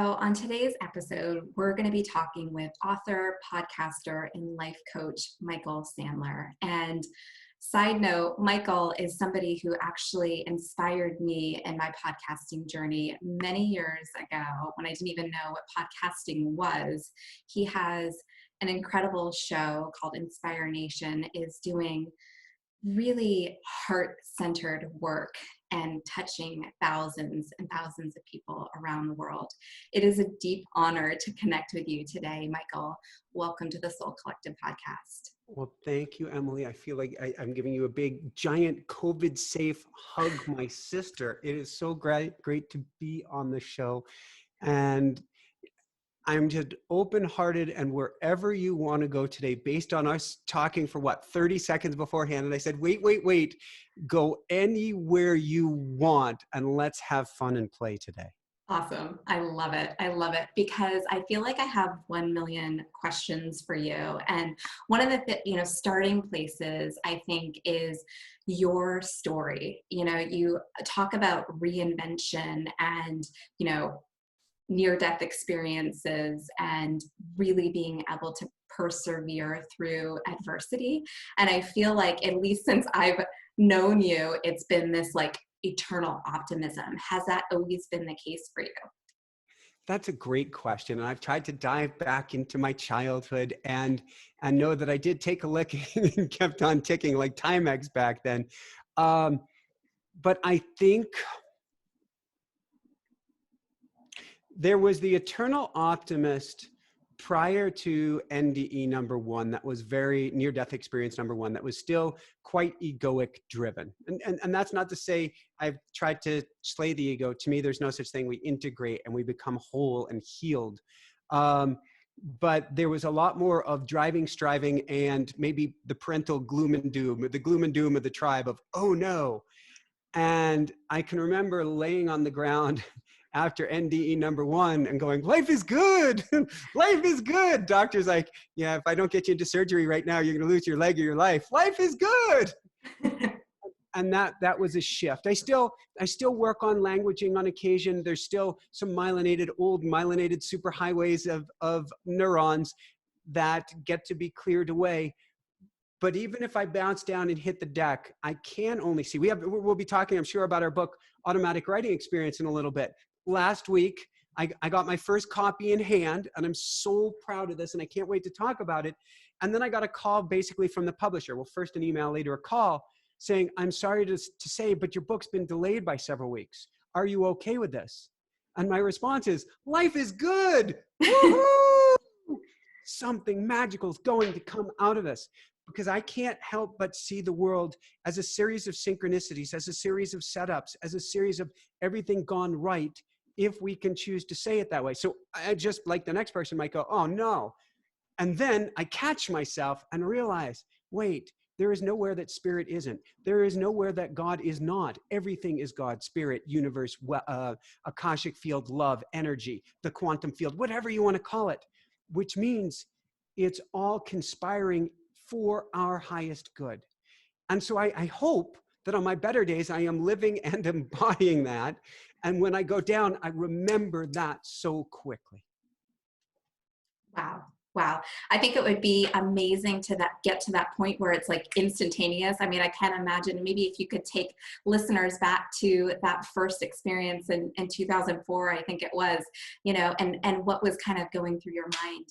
on today's episode, we're going to be talking with author, podcaster, and life coach Michael Sandler. And side note, Michael is somebody who actually inspired me in my podcasting journey many years ago when I didn't even know what podcasting was. He has an incredible show called Inspire Nation, is doing really heart-centered work and touching thousands and thousands of people around the world. It is a deep honor to connect with you today, Michael. Welcome to the Soul Collective podcast. Well, thank you, Emily. I feel like I'm giving you a big, giant, COVID-safe hug, my sister. It is so great to be on the show. And I'm just open-hearted, and wherever you want to go today, based on us talking for 30 seconds beforehand. And I said, wait, go anywhere you want, and let's have fun and play today. Awesome. I love it. I love it because I feel like I have 1 million questions for you. And one of the, starting places I think is your story. You talk about reinvention and, near-death experiences and really being able to persevere through adversity. And I feel like, at least since I've known you, it's been this eternal optimism. Has that always been the case for you? That's a great question. And I've tried to dive back into my childhood and know that I did take a licking and kept on ticking like Timex back then. But I think there was the eternal optimist prior to NDE number one, that was very near-death experience number one, that was still quite egoic driven. And that's not to say I've tried to slay the ego. To me, there's no such thing. We integrate and we become whole and healed. But there was a lot more of driving, striving, and maybe the parental gloom and doom of the tribe of, oh no. And I can remember laying on the ground after NDE number one and going, life is good. Life is good. Doctor's like, yeah, if I don't get you into surgery right now, you're going to lose your leg or your life. Life is good. And that was a shift. I still work on languaging on occasion. There's still some old myelinated superhighways of neurons that get to be cleared away. But even if I bounce down and hit the deck, I can only see. We'll be talking, I'm sure, about our book, Automatic Writing Experience, in a little bit. Last week, I got my first copy in hand, and I'm so proud of this, and I can't wait to talk about it. And then I got a call basically from the publisher. Well, first an email, later a call, saying, I'm sorry to say, but your book's been delayed by several weeks. Are you okay with this? And my response is, life is good. Woohoo! Something magical is going to come out of this. Because I can't help but see the world as a series of synchronicities, as a series of setups, as a series of everything gone right, if we can choose to say it that way. So I just, like the next person might go, oh no. And then I catch myself and realize, wait, there is nowhere that spirit isn't. There is nowhere that God is not. Everything is God, spirit, universe, Akashic field, love, energy, the quantum field, whatever you want to call it, which means it's all conspiring for our highest good. And so I hope that on my better days, I am living and embodying that. And when I go down, I remember that so quickly. Wow. I think it would be amazing to get to that point where it's instantaneous. I mean, I can't imagine, maybe if you could take listeners back to that first experience in 2004, I think it was, and what was kind of going through your mind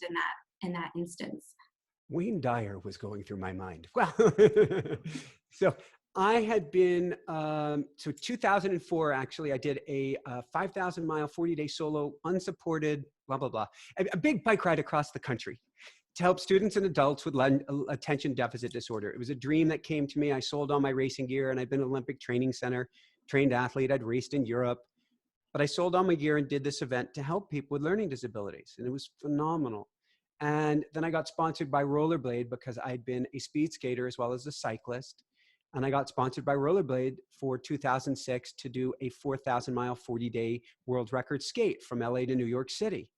in that instance. Wayne Dyer was going through my mind. Well, so I had been, 2004, actually, I did a 5,000-mile, 40-day solo, unsupported, blah, blah, blah, a big bike ride across the country to help students and adults with attention deficit disorder. It was a dream that came to me. I sold all my racing gear, and I'd been an Olympic training center, trained athlete. I'd raced in Europe. But I sold all my gear and did this event to help people with learning disabilities, and it was phenomenal. And then I got sponsored by Rollerblade because I'd been a speed skater as well as a cyclist. And I got sponsored by Rollerblade for 2006 to do a 4,000-mile, 40-day world record skate from LA to New York City.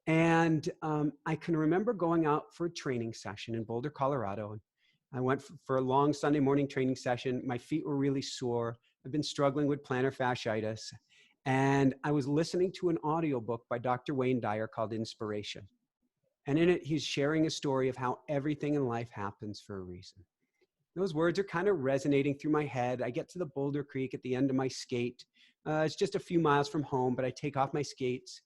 And I can remember going out for a training session in Boulder, Colorado. And I went for a long Sunday morning training session. My feet were really sore. I've been struggling with plantar fasciitis. And I was listening to an audiobook by Dr. Wayne Dyer called Inspiration. And in it, he's sharing a story of how everything in life happens for a reason. Those words are kind of resonating through my head. I get to the Boulder Creek at the end of my skate. It's just a few miles from home, but I take off my skates,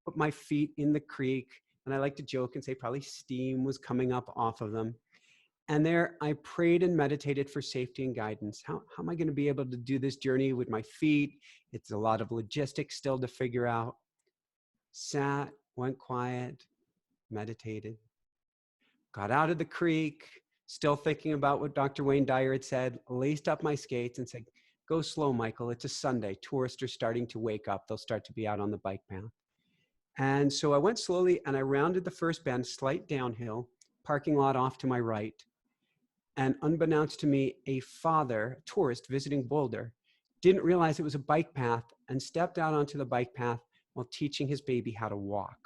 put my feet in the creek, and I like to joke and say probably steam was coming up off of them. And there I prayed and meditated for safety and guidance. How am I going to be able to do this journey with my feet? It's a lot of logistics still to figure out. Sat, went quiet, meditated, got out of the creek, still thinking about what Dr. Wayne Dyer had said, laced up my skates and said, go slow, Michael. It's a Sunday. Tourists are starting to wake up. They'll start to be out on the bike path. And so I went slowly and I rounded the first bend, slight downhill, parking lot off to my right. And unbeknownst to me, a father, a tourist visiting Boulder, didn't realize it was a bike path and stepped out onto the bike path while teaching his baby how to walk.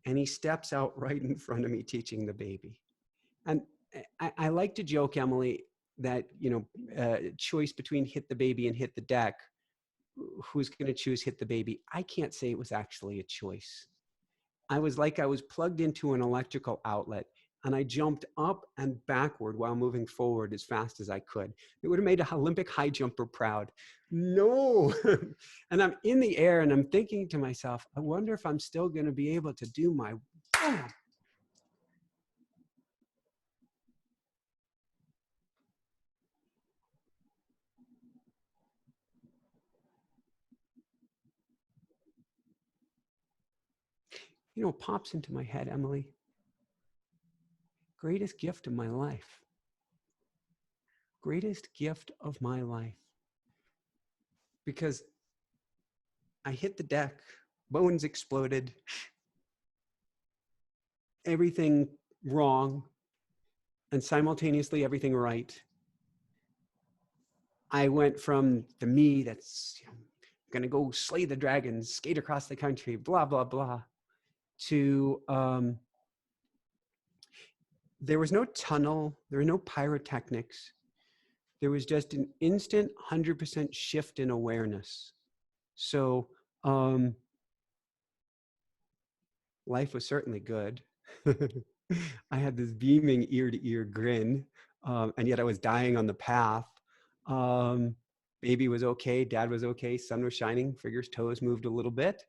And he steps out right in front of me teaching the baby. And I like to joke, Emily, that, choice between hit the baby and hit the deck, who's going to choose hit the baby? I can't say it was actually a choice. I was plugged into an electrical outlet, and I jumped up and backward while moving forward as fast as I could. It would have made an Olympic high jumper proud. No. And I'm in the air and I'm thinking to myself, I wonder if I'm still going to be able to do my, pops into my head, Emily. Greatest gift of my life. Greatest gift of my life. Because I hit the deck, bones exploded, everything wrong, and simultaneously everything right. I went from the me that's going to go slay the dragons, skate across the country, blah, blah, blah, to there was no tunnel, there were no pyrotechnics. There was just an instant 100% shift in awareness. So life was certainly good. I had this beaming ear-to-ear grin, and yet I was dying on the path. Baby was okay, dad was okay, sun was shining, fingers, toes moved a little bit.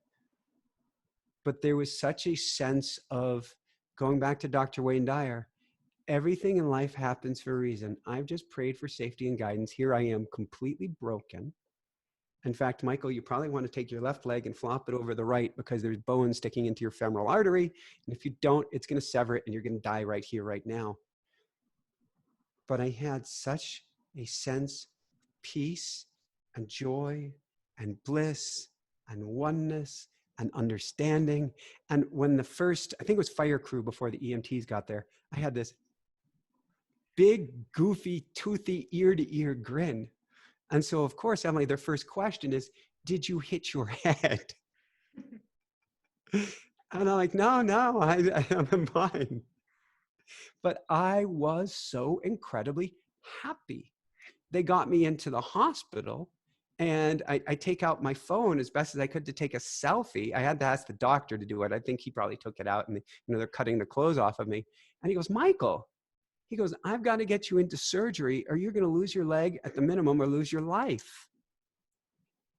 But there was such a sense of, going back to Dr. Wayne Dyer, everything in life happens for a reason. I've just prayed for safety and guidance. Here I am, completely broken. In fact, Michael, you probably want to take your left leg and flop it over the right, because there's bone sticking into your femoral artery. And if you don't, it's going to sever it and you're going to die right here, right now. But I had such a sense of peace and joy and bliss and oneness and understanding. And when the first, I think it was fire crew before the EMTs got there, I had this big, goofy, toothy, ear-to-ear grin. And so, of course, Emily, their first question is, did you hit your head? And I'm like, no, I'm fine. But I was so incredibly happy. They got me into the hospital, and I take out my phone as best as I could to take a selfie. I had to ask the doctor to do it. I think he probably took it out, and they're cutting the clothes off of me. And he goes, Michael, he goes, I've got to get you into surgery, or you're going to lose your leg at the minimum or lose your life.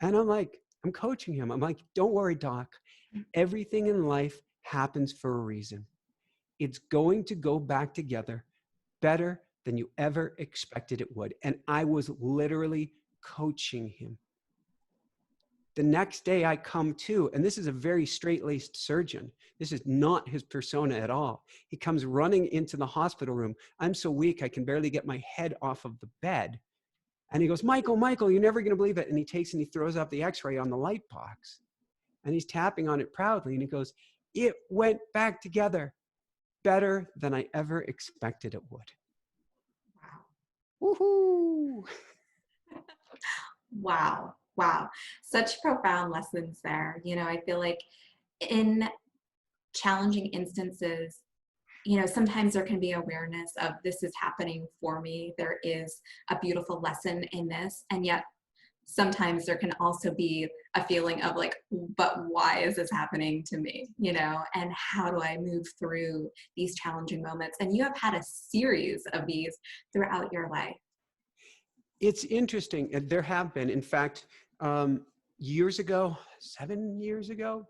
And I'm coaching him. I'm like, don't worry, doc. Everything in life happens for a reason. It's going to go back together better than you ever expected it would. And I was literally coaching him. The next day I come to, and this is a very straight-laced surgeon. This is not his persona at all. He comes running into the hospital room. I'm so weak, I can barely get my head off of the bed. And he goes, Michael, you're never going to believe it. And he takes and he throws up the x-ray on the light box. And he's tapping on it proudly. And he goes, it went back together better than I ever expected it would. Wow. Woohoo! Wow. Wow. Such profound lessons there. I feel like in challenging instances, sometimes there can be awareness of, this is happening for me. There is a beautiful lesson in this. And yet sometimes there can also be a feeling of like, but why is this happening to me? You know, and how do I move through these challenging moments? And you have had a series of these throughout your life. It's interesting. There have been, in fact, years ago, 7 years ago,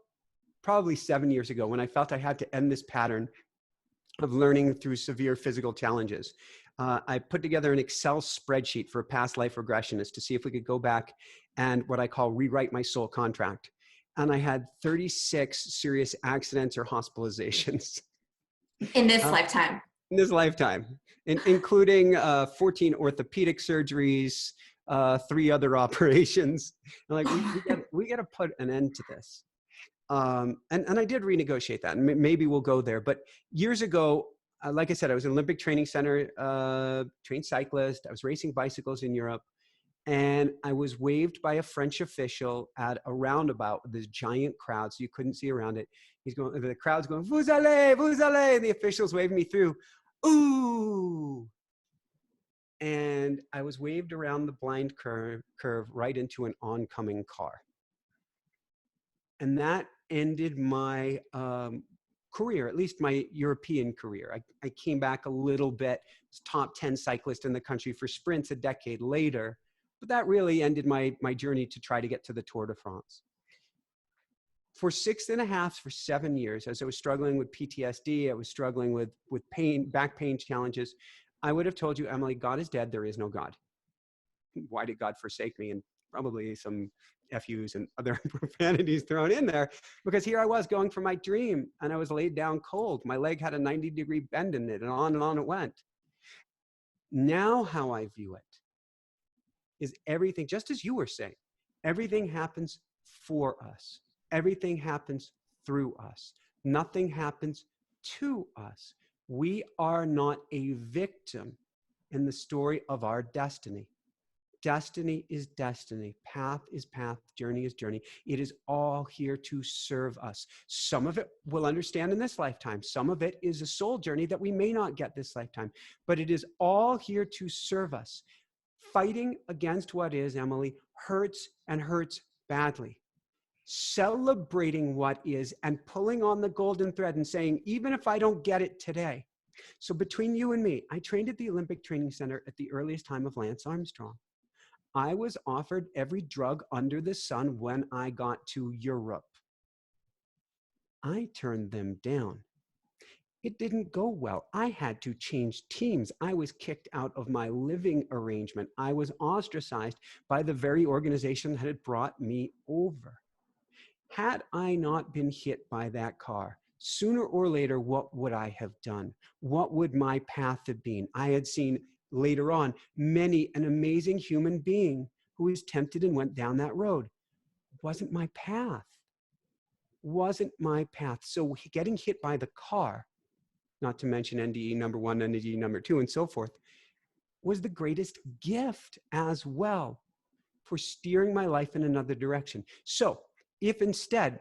probably 7 years ago, when I felt I had to end this pattern of learning through severe physical challenges. I put together an Excel spreadsheet for a past life regressionist to see if we could go back and what I call rewrite my soul contract. And I had 36 serious accidents or hospitalizations. In this lifetime. In this lifetime, including 14 orthopedic surgeries, 3 other operations. And like, we got to put an end to this. And I did renegotiate that, and maybe we'll go there. But years ago, like I said, I was an Olympic training center, trained cyclist. I was racing bicycles in Europe, and I was waved by a French official at a roundabout with this giant crowd, so you couldn't see around it. He's going, the crowd's going, vous allez, and the official's waving me through. Ooh. And I was waved around the blind curve right into an oncoming car. And that ended my career, at least my European career. I came back a little bit, was top 10 cyclist in the country for sprints a decade later, but that really ended my journey to try to get to the Tour de France. For 7 years, as I was struggling with PTSD, I was struggling with pain, back pain challenges, I would have told you, Emily, God is dead, there is no God. Why did God forsake me? And probably some FUs and other profanities thrown in there, because here I was going for my dream and I was laid down cold. My leg had a 90-degree bend in it, and on it went. Now how I view it is everything, just as you were saying, everything happens for us. Everything happens through us. Nothing happens to us. We are not a victim in the story of our destiny. Destiny is destiny. Path is path. Journey is journey. It is all here to serve us. Some of it we'll understand in this lifetime. Some of it is a soul journey that we may not get this lifetime. But it is all here to serve us. Fighting against what is, Emily, hurts and hurts badly. Celebrating what is and pulling on the golden thread and saying, even if I don't get it today. So between you and me, I trained at the Olympic Training Center at the earliest time of Lance Armstrong. I was offered every drug under the sun when I got to Europe. I turned them down. It didn't go well. I had to change teams. I was kicked out of my living arrangement. I was ostracized by the very organization that had brought me over. Had I not been hit by that car, sooner or later, what would I have done? What would my path have been? I had seen later on many an amazing human being who was tempted and went down that road. Wasn't my path. Wasn't my path. So getting hit by the car, not to mention NDE number 1, NDE number 2, and so forth, was the greatest gift as well for steering my life in another direction. So if instead,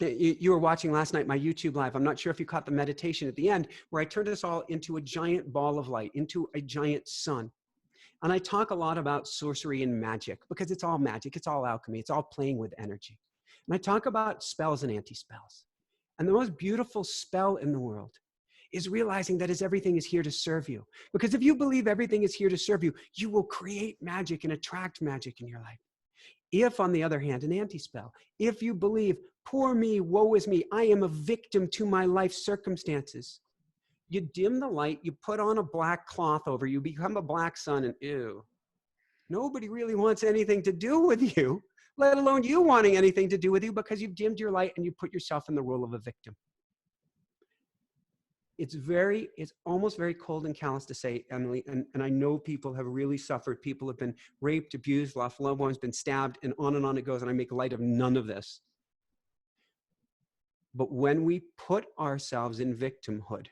you were watching last night my YouTube live, I'm not sure if you caught the meditation at the end, where I turned us all into a giant ball of light, into a giant sun. And I talk a lot about sorcery and magic, because it's all magic, it's all alchemy, it's all playing with energy. And I talk about spells and anti-spells. And the most beautiful spell in the world is realizing that everything is here to serve you. Because if you believe everything is here to serve you, you will create magic and attract magic in your life. If, on the other hand, an anti-spell, if you believe, poor me, woe is me, I am a victim to my life circumstances, you dim the light, you put on a black cloth over you, become a black sun, and ew, nobody really wants anything to do with you, let alone you wanting anything to do with you, because you've dimmed your light and you put yourself in the role of a victim. It's almost very cold and callous to say, Emily, and I know people have really suffered. People have been raped, abused, lost loved ones, been stabbed, and on it goes, and I make light of none of this. But when we put ourselves in victimhood,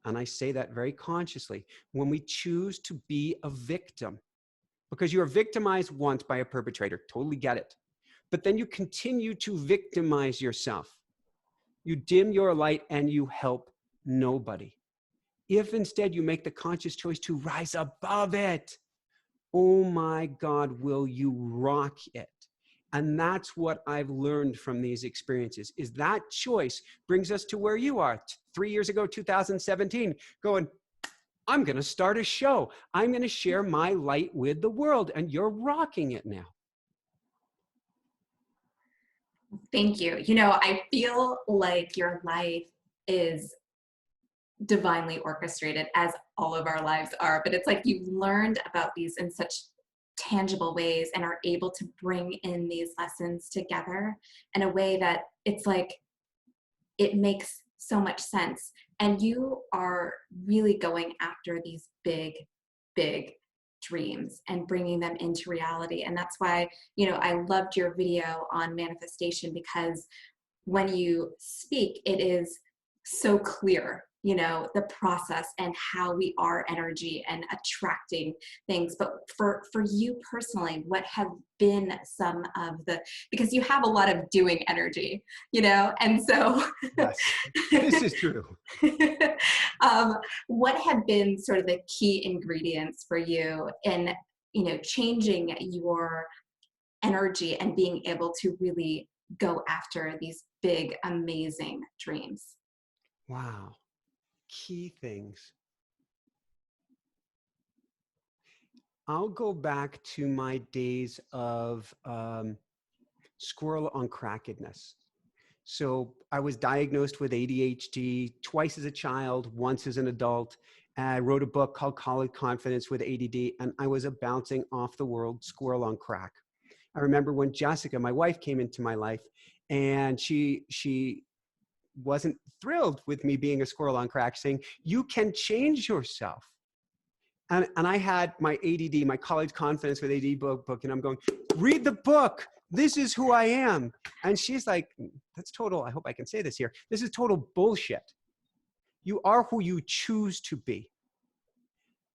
and I say that very consciously, when we choose to be a victim, because you are victimized once by a perpetrator, totally get it, but then you continue to victimize yourself. You dim your light and you help nobody. If instead you make the conscious choice to rise above it, oh my God, will you rock it? And that's what I've learned from these experiences, is that choice brings us to where you are 3 years ago, 2017, going, I'm going to start a show. I'm going to share my light with the world, and you're rocking it now. Thank you. You know, I feel like your life is divinely orchestrated, as all of our lives are, but it's like you've learned about these in such tangible ways and are able to bring in these lessons together in a way that it's like it makes so much sense. And you are really going after these big, big dreams and bringing them into reality. And that's why, you know, I loved your video on manifestation, because when you speak, it is so clear, you know, the process and how we are energy and attracting things. But for you personally, what have been some of the, because you have a lot of doing energy, you know, and so Yes, this is true. what have been sort of the key ingredients for you in, you know, changing your energy and being able to really go after these big, amazing dreams? Wow. Key things. I'll go back to my days of squirrel on crackedness. So I was diagnosed with ADHD twice as a child, once as an adult. I wrote a book called College Confidence with ADD, and I was a bouncing off the world squirrel on crack. I remember when Jessica, my wife, came into my life, and she wasn't thrilled with me being a squirrel on crack, saying, you can change yourself. And I had my ADD, my College Confidence with ADD book, and I'm going, read the book. This is who I am. And she's like, that's total, I hope I can say this here, this is total bullshit. You are who you choose to be.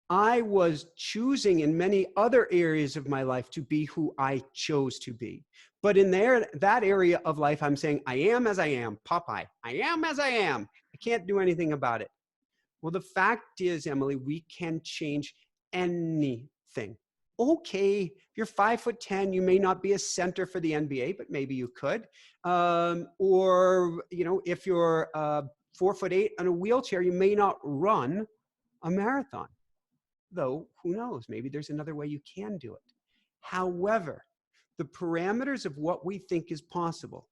I was choosing in many other areas of my life to be who I chose to be. But in that area of life, I'm saying, I am as I am, Popeye. I am as I am. I can't do anything about it. Well, the fact is, Emily, we can change anything. Okay, if you're 5'10", you may not be a center for the NBA, but maybe you could. Or, you know, if you're 4'8" on a wheelchair, you may not run a marathon. Though, who knows? Maybe there's another way you can do it. However, the parameters of what we think is possible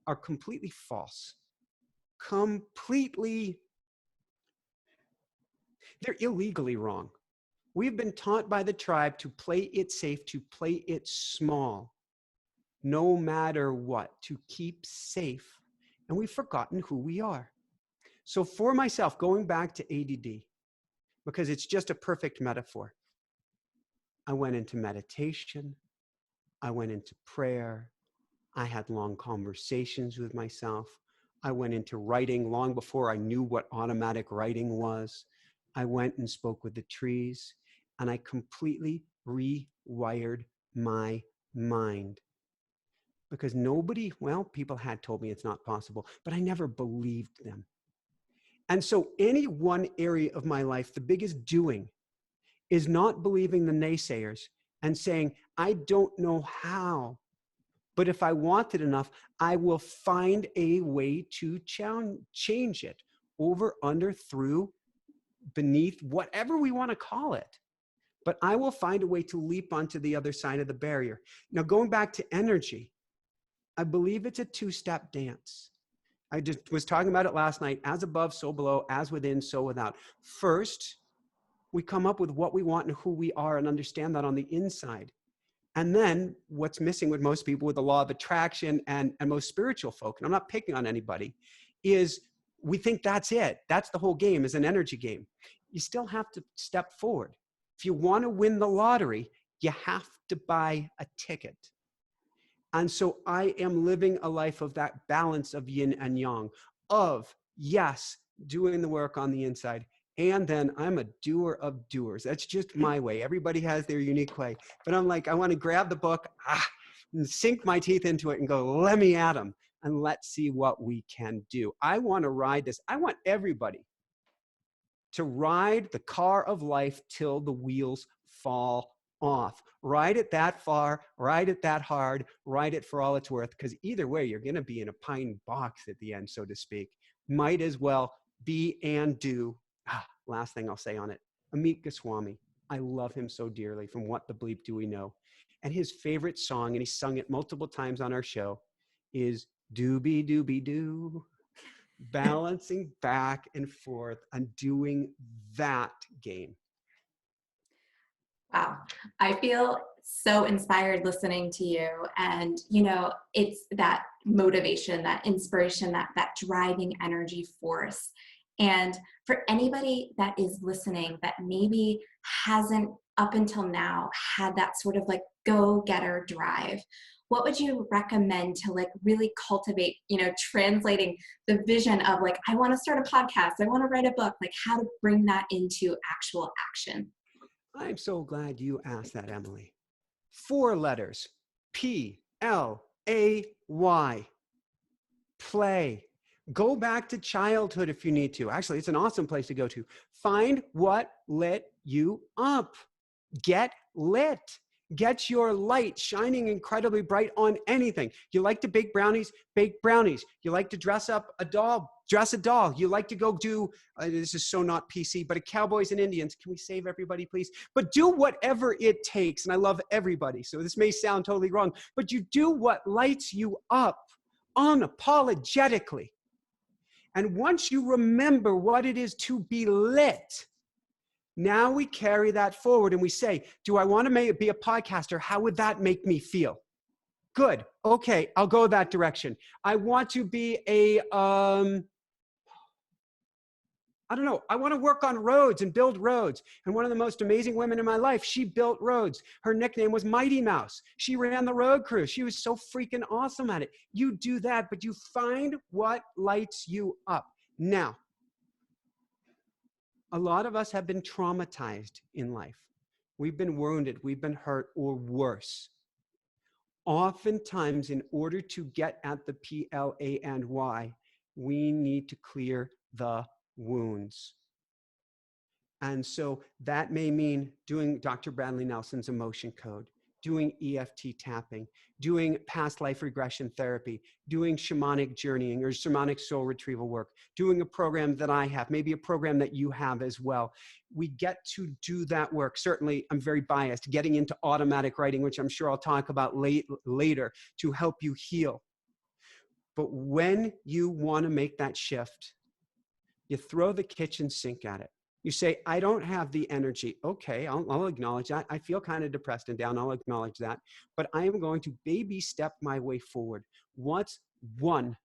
are completely false. Completely, they're illegally wrong. We've been taught by the tribe to play it safe, to play it small, no matter what, to keep safe. And we've forgotten who we are. So for myself, going back to ADD, because it's just a perfect metaphor, I went into meditation. I went into prayer. I had long conversations with myself. I went into writing long before I knew what automatic writing was. I went and spoke with the trees, and I completely rewired my mind. Because nobody, well, people had told me it's not possible, but I never believed them. And so any one area of my life, the biggest doing is not believing the naysayers and saying, I don't know how, but if I want it enough, I will find a way to change it over, under, through, beneath, whatever we want to call it. But I will find a way to leap onto the other side of the barrier. Now, going back to energy, I believe it's a two-step dance. I just was talking about it last night. As above, so below, as within, so without. First, we come up with what we want and who we are and understand that on the inside. And then what's missing with most people with the law of attraction and most spiritual folk, and I'm not picking on anybody, is we think that's it. That's the whole game, is an energy game. You still have to step forward. If you want to win the lottery, you have to buy a ticket. And so I am living a life of that balance of yin and yang, of, yes, doing the work on the inside, and then I'm a doer of doers. That's just my way. Everybody has their unique way. But I'm like, I want to grab the book, and sink my teeth into it and go, let me at them, and let's see what we can do. I want to ride this. I want everybody to ride the car of life till the wheels fall off. Ride it that far, ride it that hard, ride it for all it's worth, because either way, you're going to be in a pine box at the end, so to speak. Might as well be and do. Last thing I'll say on it, Amit Goswami. I love him so dearly from What the Bleep Do We Know? And his favorite song, and he sung it multiple times on our show, is Doobie Doobie Doo. Balancing back and forth and doing that game. Wow. I feel so inspired listening to you. And, you know, it's that motivation, that inspiration, that driving energy force. And for anybody that is listening that maybe hasn't up until now had that sort of like go-getter drive, what would you recommend to like really cultivate, you know, translating the vision of like, I want to start a podcast, I want to write a book, like how to bring that into actual action? I'm so glad you asked that, Emily. 4 letters, Play. Play. Go back to childhood if you need to. Actually, it's an awesome place to go to. Find what lit you up. Get lit. Get your light shining incredibly bright on anything. You like to bake brownies? Bake brownies. You like to dress up a doll? Dress a doll. You like to go do, this is so not PC, but a Cowboys and Indians. Can we save everybody, please? But do whatever it takes. And I love everybody, so this may sound totally wrong, but you do what lights you up unapologetically. And once you remember what it is to be lit, now we carry that forward and we say, do I want to be a podcaster? How would that make me feel? Good. Okay, I'll go that direction. I want to be a, I don't know. I want to work on roads and build roads. And one of the most amazing women in my life, she built roads. Her nickname was Mighty Mouse. She ran the road crew. She was so freaking awesome at it. You do that, but you find what lights you up. Now, a lot of us have been traumatized in life. We've been wounded, we've been hurt, or worse. Oftentimes, in order to get at the PLA and Y, we need to clear the wounds. And so that may mean doing Dr. Bradley Nelson's emotion code, doing EFT tapping, doing past life regression therapy, doing shamanic journeying or shamanic soul retrieval work, doing a program that I have, maybe a program that you have as well. We get to do that work. Certainly, I'm very biased, getting into automatic writing, which I'm sure I'll talk about later, to help you heal. But when you want to make that shift, you throw the kitchen sink at it. You say, I don't have the energy. Okay, I'll acknowledge that. I feel kind of depressed and down. I'll acknowledge that. But I am going to baby step my way forward. What's one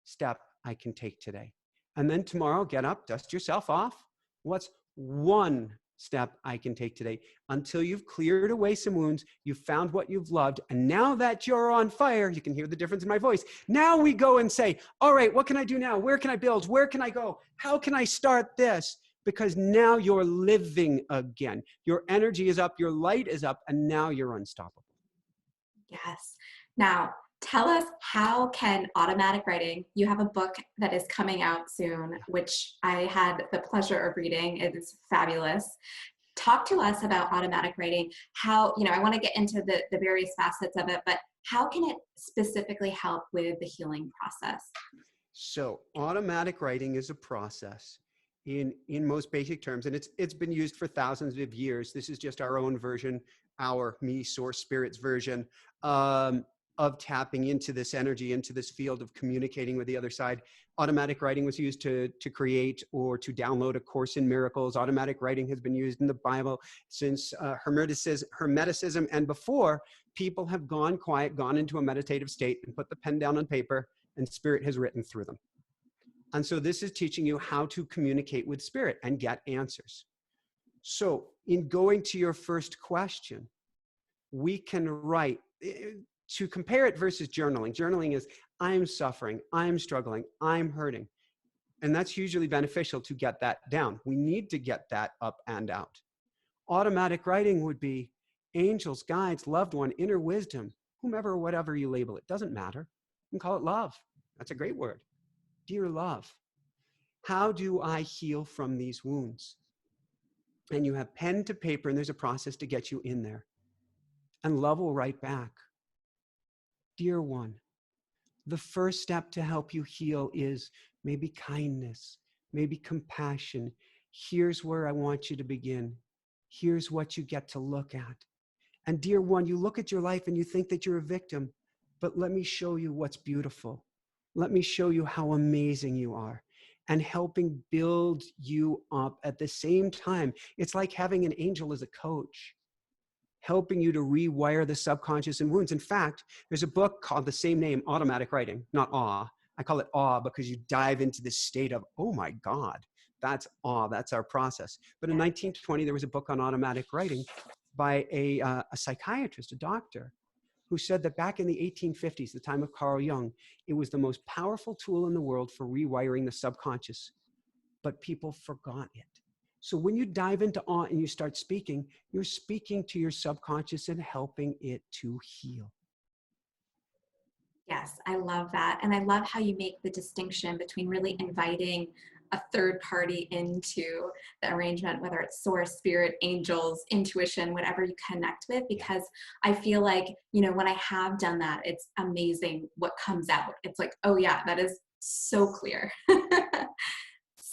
step I can take today? And then tomorrow, get up, dust yourself off. What's one step I can take today until you've cleared away some wounds, you've found what you've loved, and now that you're on fire, you can hear the difference in my voice. Now we go and say, all right, what can I do now? Where can I build? Where can I go? How can I start this? Because now you're living again. Your energy is up, your light is up, and now you're unstoppable. Yes. Now, tell us, how can automatic writing, you have a book that is coming out soon, which I had the pleasure of reading. It is fabulous. Talk to us about automatic writing. How, you know, I want to get into the various facets of it, but how can it specifically help with the healing process? So automatic writing is a process in most basic terms, and it's been used for thousands of years. This is just our own version, our me, source, spirit's version of tapping into this energy, into this field of communicating with the other side. Automatic writing was used to create or to download A Course in Miracles. Automatic writing has been used in the Bible since Hermeticism, and before. People have gone quiet, gone into a meditative state, and put the pen down on paper, and spirit has written through them. And so this is teaching you how to communicate with spirit and get answers. So in going to your first question, we can write, to compare it versus journaling. Journaling is, I'm suffering, I'm struggling, I'm hurting. And that's usually beneficial to get that down. We need to get that up and out. Automatic writing would be angels, guides, loved one, inner wisdom, whomever or whatever you label it, doesn't matter. You can call it love. That's a great word. Dear love, how do I heal from these wounds? and you have pen to paper, and there's a process to get you in there. And love will write back, dear one, the first step to help you heal is maybe kindness, maybe compassion. Here's where I want you to begin. Here's what you get to look at. And dear one, you look at your life and you think that you're a victim, but let me show you what's beautiful. Let me show you how amazing you are, and helping build you up at the same time. It's like having an angel as a coach, helping you to rewire the subconscious and wounds. In fact, there's a book called the same name, Automatic Writing, not awe. I call it awe because you dive into this state of, oh my God, that's awe, that's our process. But in 1920, there was a book on automatic writing by a psychiatrist, a doctor, who said that back in the 1850s, the time of Carl Jung, it was the most powerful tool in the world for rewiring the subconscious, but people forgot it. So when you dive into awe and you start speaking, you're speaking to your subconscious and helping it to heal. Yes, I love that. And I love how you make the distinction between really inviting a third party into the arrangement, whether it's source, spirit, angels, intuition, whatever you connect with, because I feel like, you know, when I have done that, it's amazing what comes out. It's like, oh yeah, that is so clear.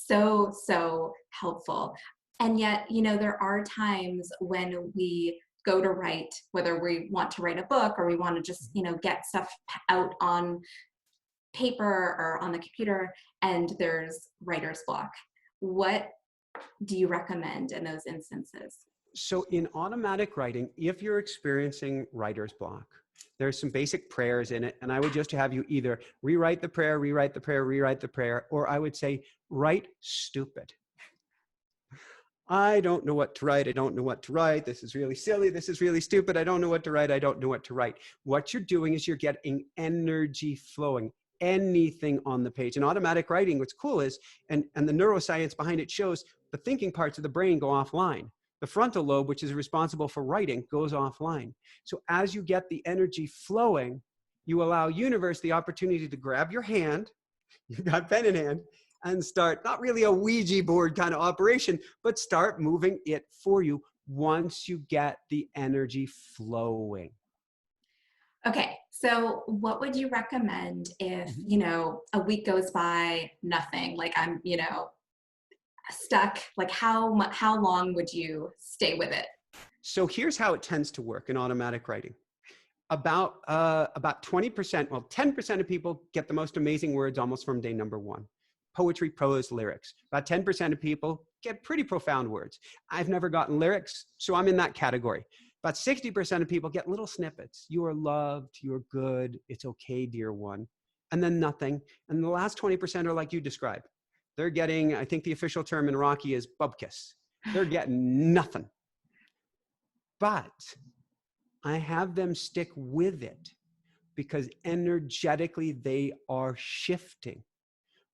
So helpful. And yet, you know, there are times when we go to write, whether we want to write a book or we want to just, you know, get stuff out on paper or on the computer, and there's writer's block. What do you recommend in those instances? So in automatic writing, if you're experiencing writer's block, there's some basic prayers in it. And I would just have you either rewrite the prayer, rewrite the prayer, rewrite the prayer, or I would say, write stupid. I don't know what to write. I don't know what to write. This is really silly. This is really stupid. I don't know what to write. I don't know what to write. What you're doing is you're getting energy flowing, anything on the page. In automatic writing, what's cool is, and the neuroscience behind it shows, the thinking parts of the brain go offline. The frontal lobe, which is responsible for writing, goes offline. So as you get the energy flowing, you allow universe the opportunity to grab your hand, you've got pen in hand, and start, not really a Ouija board kind of operation, but start moving it for you once you get the energy flowing. Okay, so what would you recommend if, you know, a week goes by, nothing, like I'm, you know, stuck, like how long would you stay with it? So here's how it tends to work in automatic writing. About 20%, well, 10% of people get the most amazing words almost from day number one. Poetry, prose, lyrics. About 10% of people get pretty profound words. I've never gotten lyrics, so I'm in that category. About 60% of people get little snippets. You are loved, you are good, it's okay, dear one. And then nothing. And the last 20% are like you described. They're getting, I think the official term in Rocky is bubkiss. They're getting nothing. But I have them stick with it because energetically they are shifting.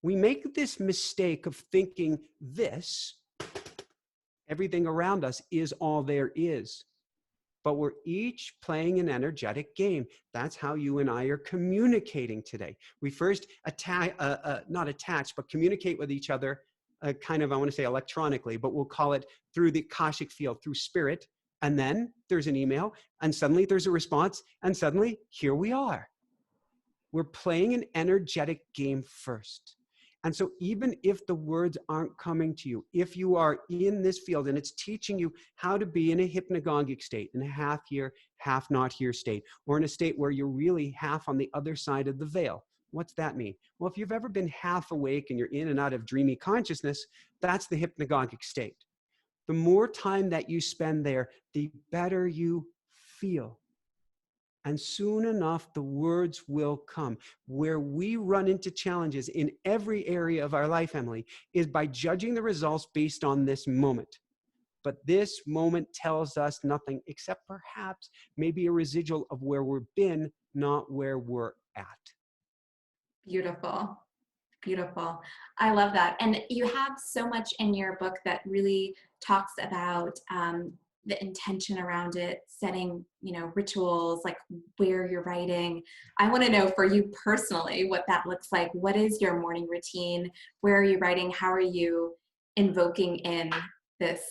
We make this mistake of thinking this, everything around us is all there is. But we're each playing an energetic game. That's how you and I are communicating today. We first not attach, but communicate with each other kind of, I want to say electronically, but we'll call it through the Akashic field, through spirit. And then there's an email, and suddenly there's a response, and suddenly here we are. We're playing an energetic game first. And so even if the words aren't coming to you, if you are in this field and it's teaching you how to be in a hypnagogic state, in a half here, half not here state, or in a state where you're really half on the other side of the veil, what's that mean? Well, if you've ever been half awake and you're in and out of dreamy consciousness, that's the hypnagogic state. The more time that you spend there, the better you feel. And soon enough, the words will come. Where we run into challenges in every area of our life, Emily, is by judging the results based on this moment. But this moment tells us nothing except perhaps maybe a residual of where we've been, not where we're at. Beautiful. Beautiful. I love that. And you have so much in your book that really talks about the intention around it, setting, you know, rituals, like where you're writing. I want to know for you personally what that looks like. What is your morning routine? Where are you writing? How are you invoking in this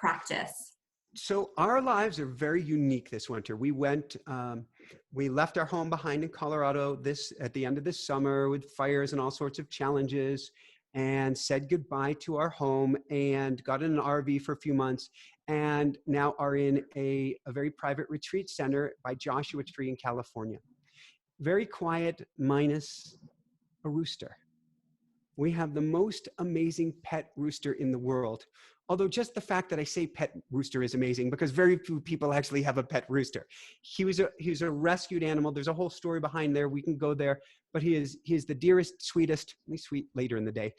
practice? So our lives are very unique this winter. We left our home behind in Colorado at the end of this summer with fires and all sorts of challenges, and said goodbye to our home and got in an RV for a few months, and now are in a very private retreat center by Joshua Tree in California. Very quiet, minus a rooster. We have the most amazing pet rooster in the world. Although just the fact that I say pet rooster is amazing, because very few people actually have a pet rooster. He was a rescued animal. There's a whole story behind there. We can go there, but he is the dearest, sweetest, sweet later in the day,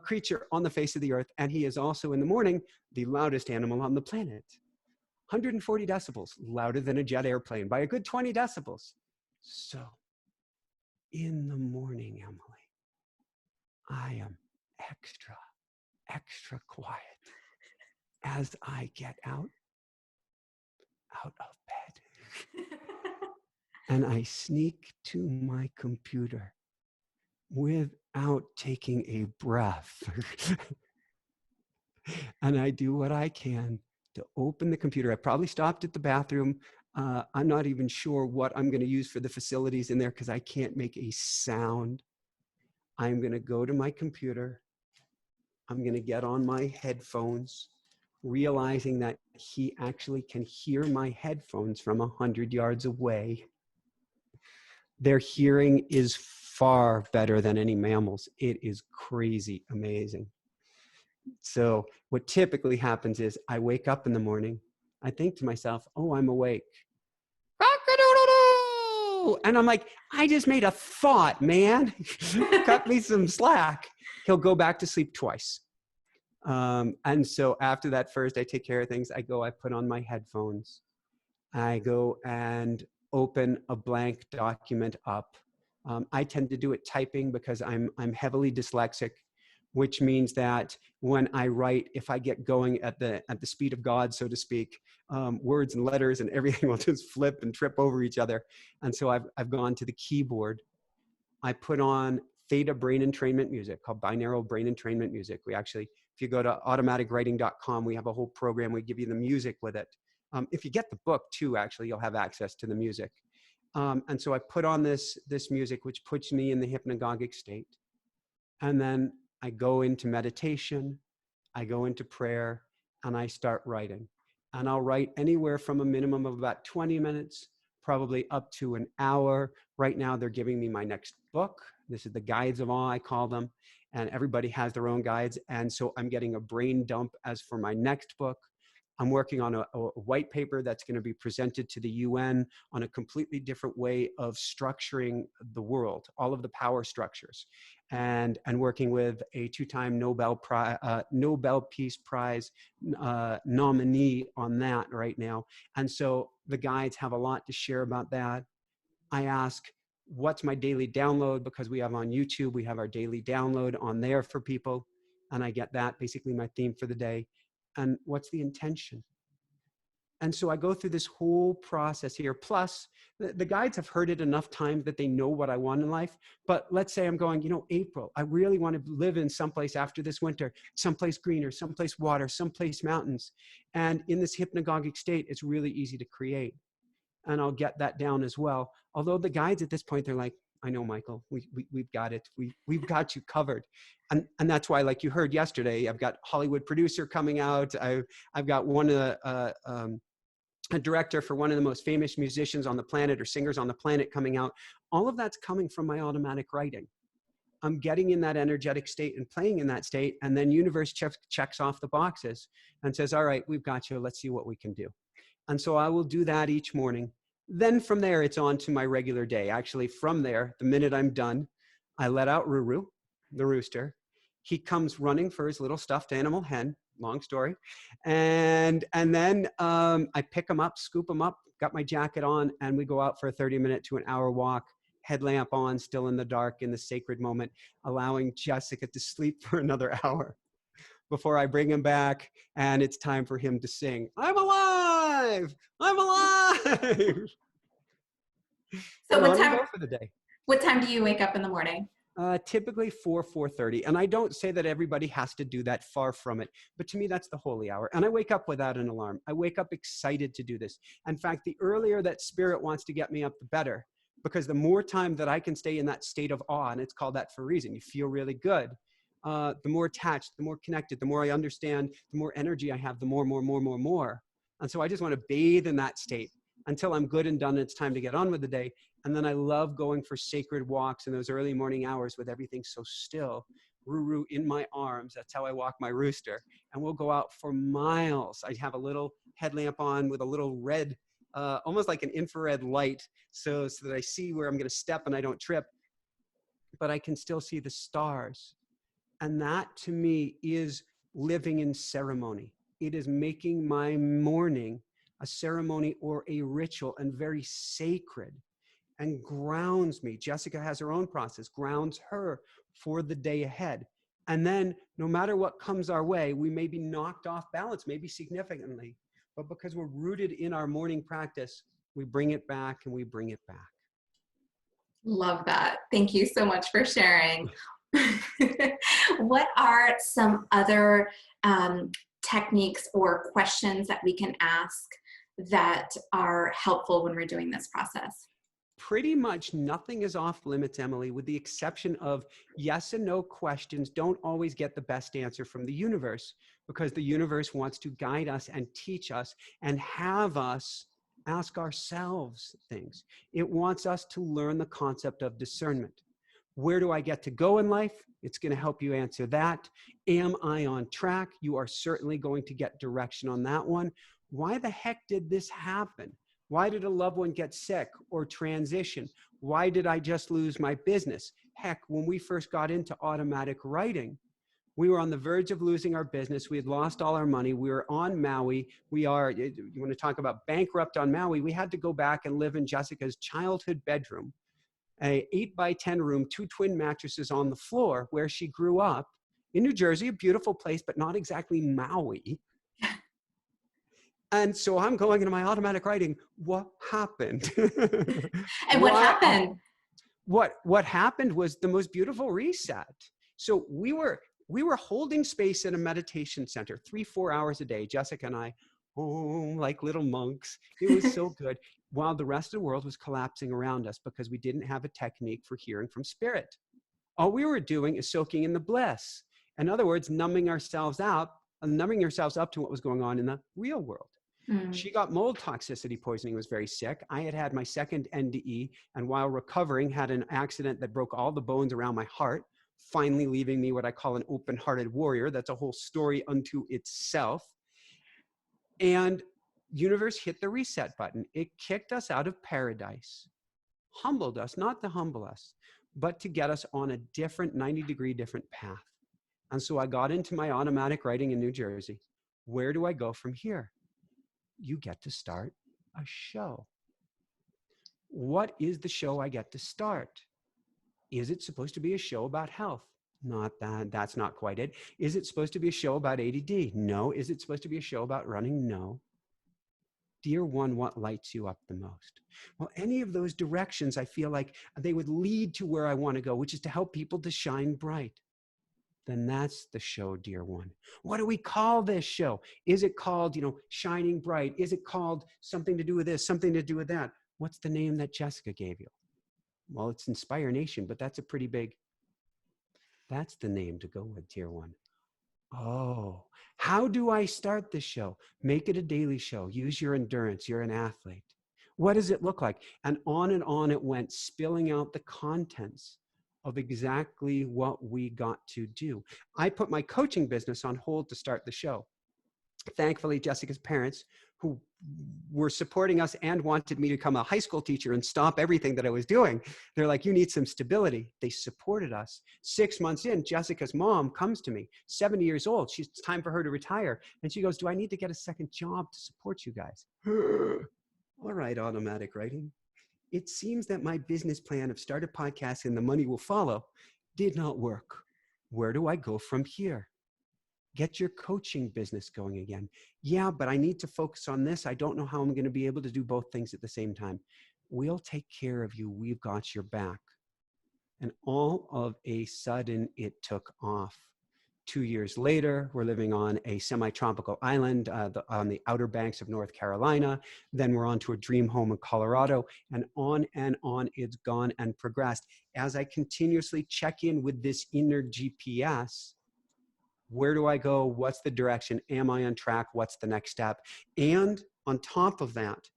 creature on the face of the earth. And he is also in the morning, the loudest animal on the planet. 140 decibels, louder than a jet airplane by a good 20 decibels. So in the morning, Emily, I am extra quiet as I get out of bed. And I sneak to my computer without taking a breath. And I do what I can to open the computer. I probably stopped at the bathroom. I'm not even sure what I'm going to use for the facilities in there because I can't make a sound. I'm going to go to my computer. I'm going to get on my headphones, realizing that he actually can hear my headphones from 100 yards away. Their hearing is far better than any mammals. It is crazy amazing. So what typically happens is I wake up in the morning. I think to myself, oh, I'm awake. And I'm like, I just made a thought, man. Cut me some slack. He'll go back to sleep twice. And so after that first, I take care of things. I put on my headphones. I go and open a blank document up. I tend to do it typing because I'm heavily dyslexic, which means that when I write, if I get going at the speed of God, so to speak, words and letters and everything will just flip and trip over each other. And so I've gone to the keyboard. I put on theta brain entrainment music called binaural brain entrainment music. We actually, if you go to automaticwriting.com, we have a whole program. We give you the music with it. If you get the book too, actually, you'll have access to the music. And so I put on this music, which puts me in the hypnagogic state. And then I go into meditation, I go into prayer, and I start writing. And I'll write anywhere from a minimum of about 20 minutes, probably up to an hour. Right now, they're giving me my next book. This is the Guides of Awe, I call them. And everybody has their own guides. And so I'm getting a brain dump as for my next book. I'm working on a white paper that's going to be presented to the UN on a completely different way of structuring the world, all of the power structures, and working with a two-time Nobel Peace Prize nominee on that right now. And so the guides have a lot to share about that. I ask, what's my daily download? Because we have on YouTube, we have our daily download on there for people. And I get that, basically my theme for the day. And what's the intention? And so I go through this whole process here. Plus, the guides have heard it enough times that they know what I want in life. But let's say I'm going, April, I really want to live in someplace after this winter, someplace greener, someplace water, someplace mountains. And in this hypnagogic state, it's really easy to create. And I'll get that down as well. Although the guides at this point, they're like, I know, Michael, we've got it. We've got you covered. And that's why, like you heard yesterday, I've got Hollywood producer coming out. I've got a director for one of the most famous musicians on the planet or singers on the planet coming out. All of that's coming from my automatic writing. I'm getting in that energetic state and playing in that state. And then universe checks off the boxes and says, all right, we've got you. Let's see what we can do. And so I will do that each morning. Then from there, it's on to my regular day. Actually, from there, the minute I'm done, I let out Ruru, the rooster. He comes running for his little stuffed animal hen, long story. And then I pick him up, scoop him up, got my jacket on, and we go out for a 30-minute to an hour walk, headlamp on, still in the dark, in the sacred moment, allowing Jessica to sleep for another hour before I bring him back, and it's time for him to sing, I'm alive! I'm alive! So And on we go for the day. what time do you wake up in the morning? Typically 4:30. And I don't say that everybody has to do that, far from it. But to me, that's the holy hour. And I wake up without an alarm. I wake up excited to do this. In fact, the earlier that spirit wants to get me up, the better. Because the more time that I can stay in that state of awe, and it's called that for a reason, you feel really good. The more attached, the more connected, the more I understand, the more energy I have, the more. And so I just want to bathe in that state until I'm good and done. And it's time to get on with the day. And then I love going for sacred walks in those early morning hours with everything so still. Ruru in my arms. That's how I walk my rooster. And we'll go out for miles. I have a little headlamp on with a little red, almost like an infrared light, so that I see where I'm going to step and I don't trip. But I can still see the stars. And that to me is living in ceremony. It is making my morning a ceremony or a ritual and very sacred, and grounds me. Jessica has her own process, grounds her for the day ahead. And then no matter what comes our way, we may be knocked off balance, maybe significantly, but because we're rooted in our morning practice, we bring it back and we bring it back. Love that. Thank you so much for sharing. What are some other techniques or questions that we can ask that are helpful when we're doing this process? Pretty much nothing is off limits, Emily, with the exception of yes and no questions don't always get the best answer from the universe, because the universe wants to guide us and teach us and have us ask ourselves things. It wants us to learn the concept of discernment. Where do I get to go in life? It's going to help you answer that. Am I on track? You are certainly going to get direction on that one. Why the heck did this happen? Why did a loved one get sick or transition? Why did I just lose my business? Heck, when we first got into automatic writing, we were on the verge of losing our business. We had lost all our money. We were on Maui. You want to talk about bankrupt on Maui? We had to go back and live in Jessica's childhood bedroom, an 8x10 room, 2 twin mattresses on the floor where she grew up in New Jersey, a beautiful place, but not exactly Maui. And so I'm going into my automatic writing. What happened? And what happened? What happened was the most beautiful reset. So we were holding space in a meditation center 3-4 hours a day, Jessica and I, like little monks. It was so good. While the rest of the world was collapsing around us because we didn't have a technique for hearing from spirit. All we were doing is soaking in the bliss. In other words, numbing ourselves up to what was going on in the real world. She got mold toxicity poisoning, was very sick. I had my second NDE, and while recovering, had an accident that broke all the bones around my heart, finally leaving me what I call an open-hearted warrior. That's a whole story unto itself. And universe hit the reset button. It kicked us out of paradise, humbled us, not to humble us, but to get us on a different 90-degree different path. And so I got into my automatic writing in New Jersey. Where do I go from here? You get to start a show. What is the show I get to start? Is it supposed to be a show about health? Not that. That's not quite it. Is it supposed to be a show about ADD? No. Is it supposed to be a show about running? No. Dear one, what lights you up the most? Well, any of those directions, I feel like they would lead to where I want to go, which is to help people to shine bright. Then that's the show, dear one. What do we call this show? Is it called, Shining Bright? Is it called something to do with this, something to do with that? What's the name that Jessica gave you? Well, it's Inspire Nation, but that's the name to go with, dear one. Oh, how do I start this show? Make it a daily show. Use your endurance. You're an athlete. What does it look like? And on it went, spilling out the contents of exactly what we got to do. I put my coaching business on hold to start the show. Thankfully, Jessica's parents, who were supporting us and wanted me to become a high school teacher and stop everything that I was doing, they're like, you need some stability. They supported us. 6 months in, Jessica's mom comes to me, 70 years old. It's time for her to retire. And she goes, do I need to get a second job to support you guys? All right, automatic writing. It seems that my business plan of start a podcast and the money will follow did not work. Where do I go from here? Get your coaching business going again. Yeah, but I need to focus on this. I don't know how I'm going to be able to do both things at the same time. We'll take care of you. We've got your back. And all of a sudden, it took off. 2 years later, we're living on a semi-tropical island on the outer banks of North Carolina. Then we're on to a dream home in Colorado, and on it's gone and progressed. As I continuously check in with this inner GPS, where do I go? What's the direction? Am I on track? What's the next step? And on top of that,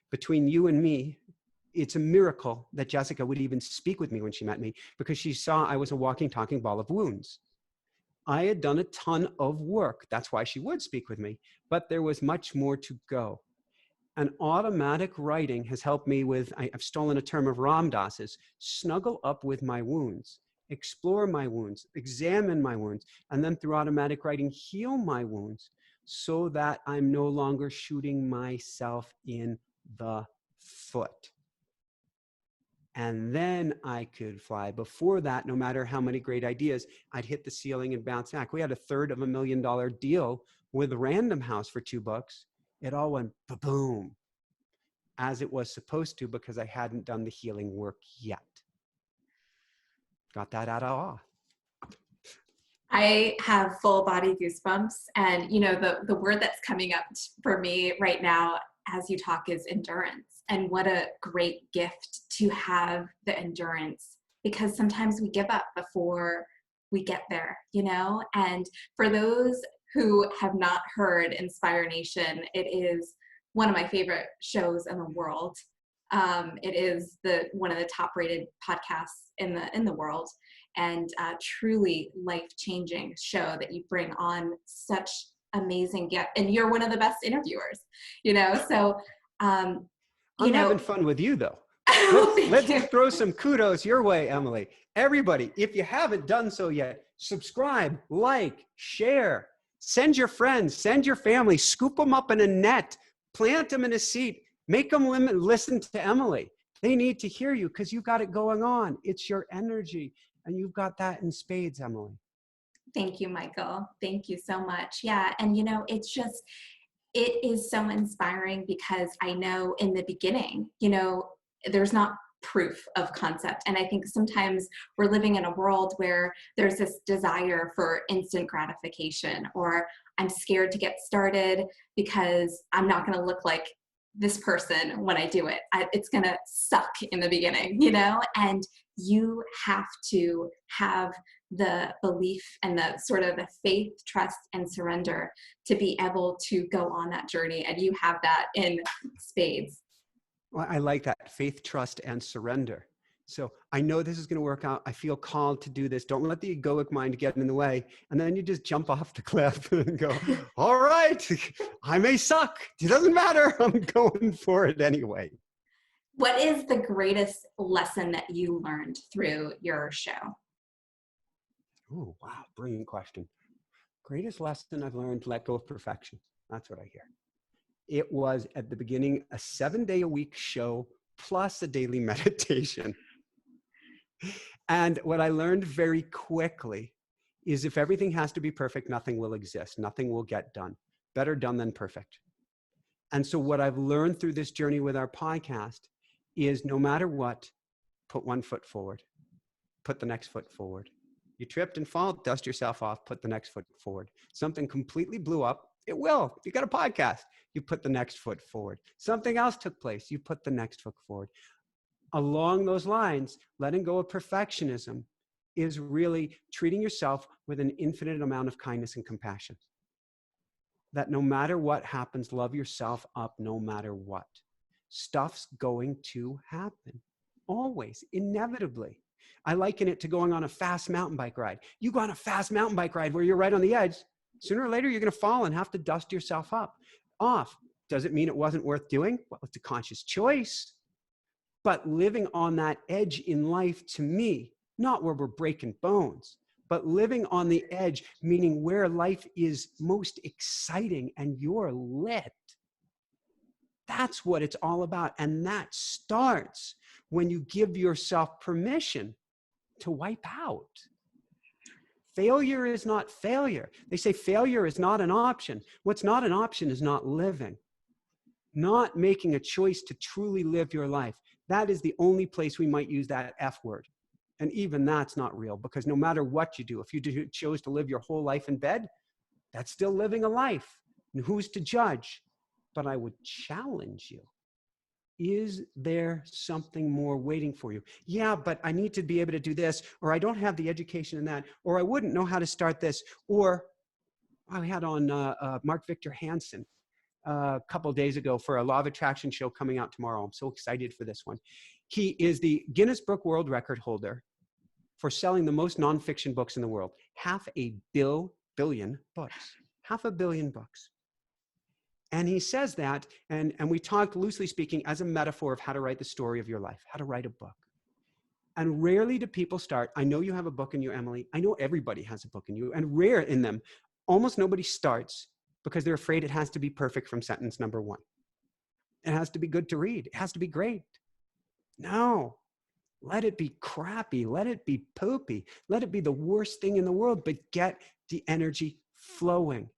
between you and me, it's a miracle that Jessica would even speak with me when she met me, because she saw I was a walking, talking ball of wounds. I had done a ton of work. That's why she would speak with me, but there was much more to go. And automatic writing has helped me with, I've stolen a term of Ram Dass's, snuggle up with my wounds, explore my wounds, examine my wounds, and then through automatic writing, heal my wounds so that I'm no longer shooting myself in the foot. And then I could fly. Before that, no matter how many great ideas, I'd hit the ceiling and bounce back. We had a $350,000 deal with Random House for 2 books. It all went boom, as it was supposed to, because I hadn't done the healing work yet. Got that out of awe. I have full body goosebumps. And, you know, the word that's coming up for me right now as you talk is endurance. And what a great gift to have the endurance, because sometimes we give up before we get there, you know? And for those who have not heard Inspire Nation, it is one of my favorite shows in the world. It is one of the top rated podcasts in the world, and truly life-changing show that you bring on such amazing guests, and you're one of the best interviewers, you know? So, I'm having fun with you, though. Let's throw some kudos your way, Emily. Everybody, if you haven't done so yet, subscribe, like, share, send your friends, send your family, scoop them up in a net, plant them in a seat, make them listen to Emily. They need to hear you because you got it going on. It's your energy, and you've got that in spades, Emily. Thank you, Michael. Thank you so much. Yeah, and you know, it is so inspiring, because I know in the beginning, you know, there's not proof of concept. And I think sometimes we're living in a world where there's this desire for instant gratification, or I'm scared to get started because I'm not going to look like this person when I do it. It's going to suck in the beginning, you know, and you have to have the belief and the sort of the faith, trust, and surrender to be able to go on that journey. And you have that in spades. Well, I like that, faith, trust, and surrender. So I know this is going to work out. I feel called to do this. Don't let the egoic mind get in the way. And then you just jump off the cliff and go, all right, I may suck. It doesn't matter. I'm going for it anyway. What is the greatest lesson that you learned through your show? Oh, wow. Brilliant question. Greatest lesson I've learned: let go of perfection. That's what I hear. It was at the beginning a 7-day-a-week show plus a daily meditation. And what I learned very quickly is if everything has to be perfect, nothing will exist. Nothing will get done. Better done than perfect. And so what I've learned through this journey with our podcast is no matter what, put one foot forward, put the next foot forward. You tripped and fall, dust yourself off, put the next foot forward. Something completely blew up, it will. You got a podcast, you put the next foot forward. Something else took place, you put the next foot forward. Along those lines, letting go of perfectionism is really treating yourself with an infinite amount of kindness and compassion. That no matter what happens, love yourself up no matter what. Stuff's going to happen, always, inevitably. I liken it to going on a fast mountain bike ride. You go on a fast mountain bike ride where you're right on the edge. Sooner or later, you're going to fall and have to dust yourself off. Does it mean it wasn't worth doing? Well, it's a conscious choice. But living on that edge in life, to me, not where we're breaking bones, but living on the edge, meaning where life is most exciting and you're lit. That's what it's all about. And that starts when you give yourself permission to wipe out. Failure is not failure. They say failure is not an option. What's not an option is not living. Not making a choice to truly live your life. That is the only place we might use that F word. And even that's not real, because no matter what you do, if you chose to live your whole life in bed, that's still living a life. And who's to judge? But I would challenge you. Is there something more waiting for you? Yeah, but I need to be able to do this, or I don't have the education in that, or I wouldn't know how to start this. Or I had on Mark Victor Hansen a couple of days ago for a Law of Attraction show coming out tomorrow. I'm so excited for this one. He is the Guinness Book World Record holder for selling the most nonfiction books in the world. 500 million books. 500 million books. And he says that, and we talked loosely speaking as a metaphor of how to write the story of your life, how to write a book. And rarely do people start. I know you have a book in you, Emily. I know everybody has a book in you, and rare in them. Almost nobody starts because they're afraid it has to be perfect from sentence number one. It has to be good to read. It has to be great. No, let it be crappy. Let it be poopy. Let it be the worst thing in the world, but get the energy flowing.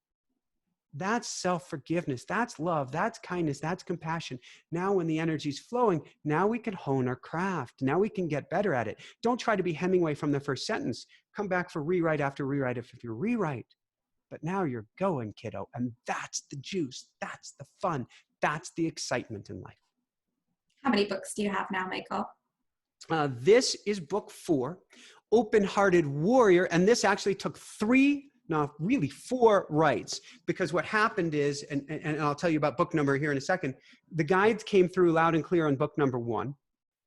That's self-forgiveness. That's love. That's kindness. That's compassion. Now when the energy's flowing, now we can hone our craft. Now we can get better at it. Don't try to be Hemingway from the first sentence. Come back for rewrite after rewrite if you rewrite. But now you're going, kiddo. And that's the juice. That's the fun. That's the excitement in life. How many books do you have now, Michael? This is book 4, Open-Hearted Warrior. And this actually took 4 writes, because what happened is, and I'll tell you about book number here in a second, the guides came through loud and clear on book number 1,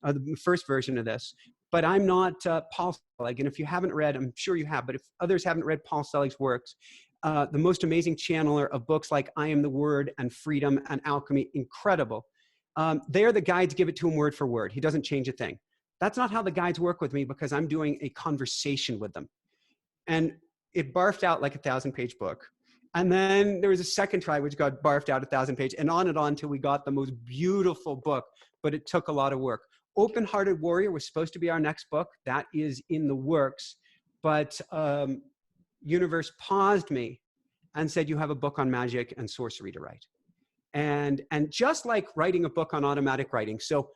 the first version of this, but I'm not Paul Selig, and if you haven't read, I'm sure you have, but if others haven't read Paul Selig's works, the most amazing channeler of books like I Am the Word and Freedom and Alchemy, incredible. There the guides give it to him word for word. He doesn't change a thing. That's not how the guides work with me, because I'm doing a conversation with them. And it barfed out like a 1,000-page book. And then there was a second try, which got barfed out 1,000-page, and on until we got the most beautiful book, but it took a lot of work. Open-Hearted Warrior was supposed to be our next book. That is in the works, but universe paused me and said, you have a book on magic and sorcery to write. And just like writing a book on automatic writing. So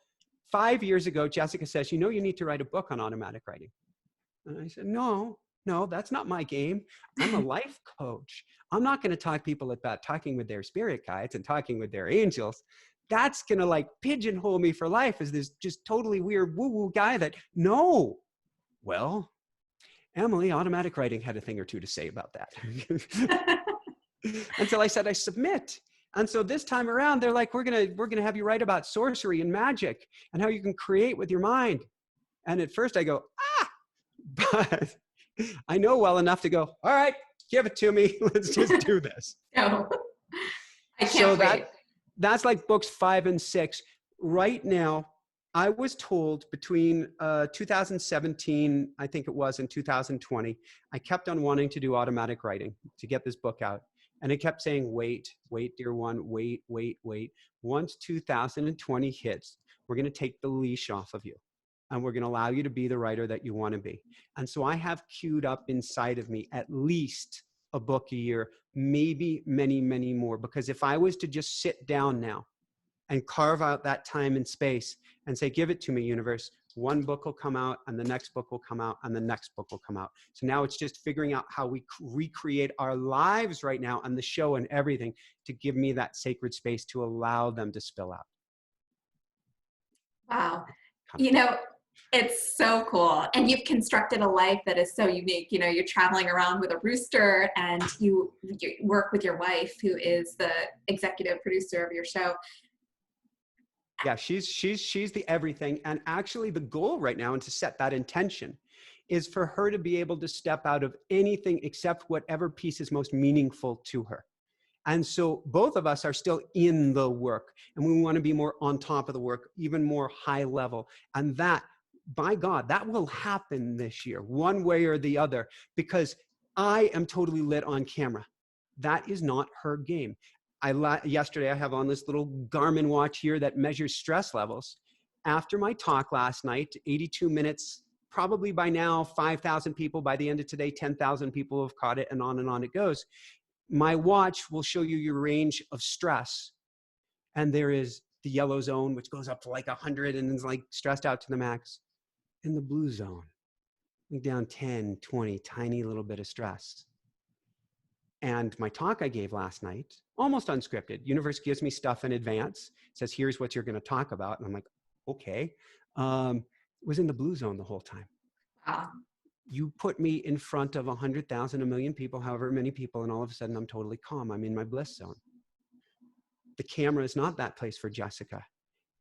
5 years ago, Jessica says, you need to write a book on automatic writing. And I said, no, that's not my game. I'm a life coach. I'm not going to talk people about talking with their spirit guides and talking with their angels. That's going to like pigeonhole me for life as this just totally weird woo-woo guy that, no. Well, Emily, automatic writing had a thing or two to say about that. Until I said, I submit. And so this time around, they're like, we're gonna have you write about sorcery and magic and how you can create with your mind. And at first I go, but I know well enough to go, all right, give it to me. Let's just do this. No, I can't wait. That's like books 5 and 6. Right now, I was told between 2017, I think it was, and 2020, I kept on wanting to do automatic writing to get this book out. And it kept saying, wait, dear one, wait. Once 2020 hits, we're going to take the leash off of you. And we're going to allow you to be the writer that you want to be. And so I have queued up inside of me at least a book a year, maybe many, many more. Because if I was to just sit down now and carve out that time and space and say, give it to me, universe, one book will come out and the next book will come out and the next book will come out. So now it's just figuring out how we recreate our lives right now and the show and everything to give me that sacred space to allow them to spill out. Wow. It's so cool. And you've constructed a life that is so unique. You're traveling around with a rooster and you work with your wife, who is the executive producer of your show. Yeah, she's the everything. And actually the goal right now, and to set that intention, is for her to be able to step out of anything except whatever piece is most meaningful to her. And so both of us are still in the work, and we want to be more on top of the work, even more high level. And that, by God, that will happen this year, one way or the other, because I am totally lit on camera. That is not her game. Yesterday, I have on this little Garmin watch here that measures stress levels. After my talk last night, 82 minutes, probably by now, 5,000 people. By the end of today, 10,000 people have caught it, and on it goes. My watch will show you your range of stress. And there is the yellow zone, which goes up to like 100 and is like stressed out to the max. And the blue zone, down 10, 20, tiny little bit of stress. And my talk I gave last night, almost unscripted. Universe gives me stuff in advance, says, here's what you're going to talk about. And I'm like, okay. Was in the blue zone the whole time. Wow. You put me in front of 100,000, a million people, however many people, and all of a sudden I'm totally calm. I'm in my bliss zone. The camera is not that place for Jessica.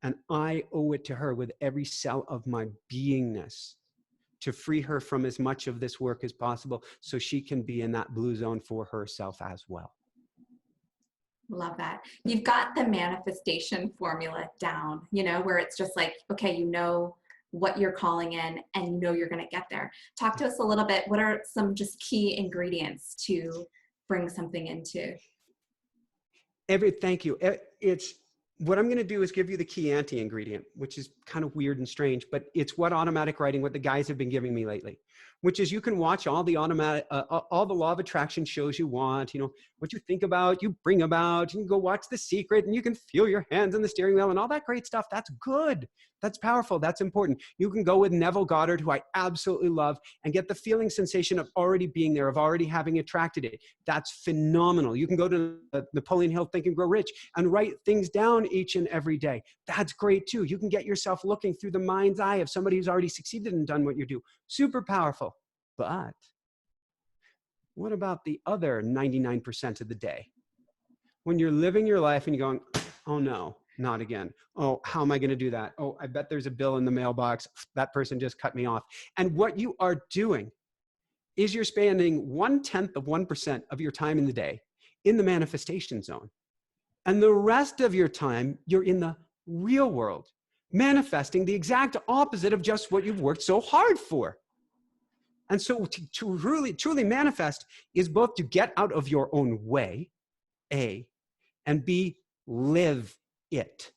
And I owe it to her with every cell of my beingness to free her from as much of this work as possible so she can be in that blue zone for herself as well. Love that. You've got the manifestation formula down, where it's just like, okay, you know what you're calling in and you know you're going to get there. Talk to us a little bit. What are some just key ingredients to bring something into? Thank you. It's what I'm going to do is give you the key anti-ingredient, which is kind of weird and strange, but it's what automatic writing, what the guys have been giving me lately, which is you can watch all the automatic, all the law of attraction shows you want, what you think about, you bring about, you can go watch The Secret and you can feel your hands on the steering wheel and all that great stuff. That's good. That's powerful. That's important. You can go with Neville Goddard, who I absolutely love, and get the feeling sensation of already being there, of already having attracted it. That's phenomenal. You can go to Napoleon Hill, Think and Grow Rich, and write things down each and every day. That's great too. You can get yourself looking through the mind's eye of somebody who's already succeeded and done what you do. Super powerful. But what about the other 99% of the day? When you're living your life and you're going, oh no, not again. Oh, how am I going to do that? Oh, I bet there's a bill in the mailbox. That person just cut me off. And what you are doing is you're spending 0.1% of your time in the day in the manifestation zone. And the rest of your time, you're in the real world, manifesting the exact opposite of just what you've worked so hard for. And so to truly manifest is both to get out of your own way, A, and B, live it.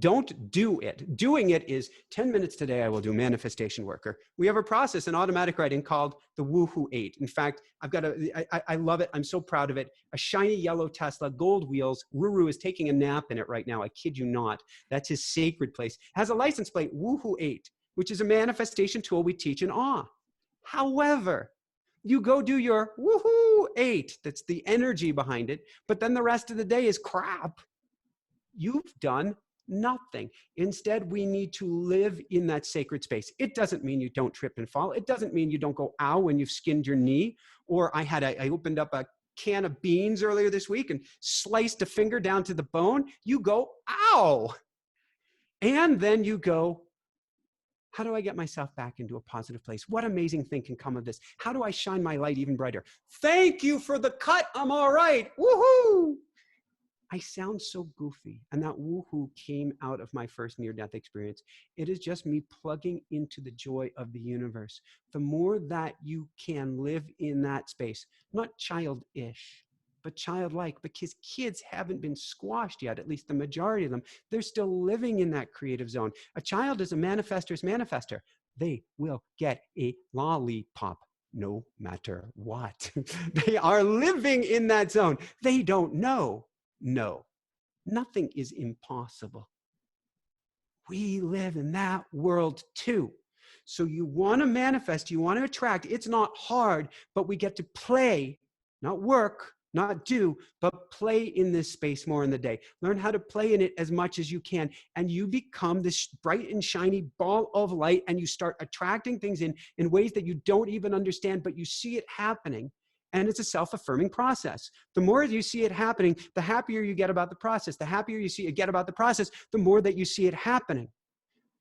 Don't do it. Doing it is 10 minutes today, I will do manifestation worker. We have a process in automatic writing called the Woohoo 8. In fact, I love it. I'm so proud of it. A shiny yellow Tesla, gold wheels. Ruru is taking a nap in it right now. I kid you not. That's his sacred place. Has a license plate, Woohoo 8, which is a manifestation tool we teach in awe. However, you go do your Woohoo 8. That's the energy behind it. But then the rest of the day is crap. You've done nothing. Instead, we need to live in that sacred space. It doesn't mean you don't trip and fall. It doesn't mean you don't go ow when you've skinned your knee. Or I opened up a can of beans earlier this week and sliced a finger down to the bone. You go ow. And then you go, how do I get myself back into a positive place? What amazing thing can come of this? How do I shine my light even brighter? Thank you for the cut. I'm all right. Woohoo! I sound so goofy. And that woohoo came out of my first near-death experience. It is just me plugging into the joy of the universe. The more that you can live in that space, not childish, but childlike, because kids haven't been squashed yet, at least the majority of them. They're still living in that creative zone. A child is a manifestor's manifester. They will get a lollipop no matter what. They are living in that zone. They don't know. No, nothing is impossible. We live in that world too. So you want to manifest, you want to attract. It's not hard, but we get to play, not work, not do, but play in this space more in the day. Learn how to play in it as much as you can. And you become this bright and shiny ball of light, and you start attracting things in ways that you don't even understand, but you see it happening. And it's a self-affirming process. The more you see it happening, the happier you get about the process. The happier you get about the process, the more that you see it happening.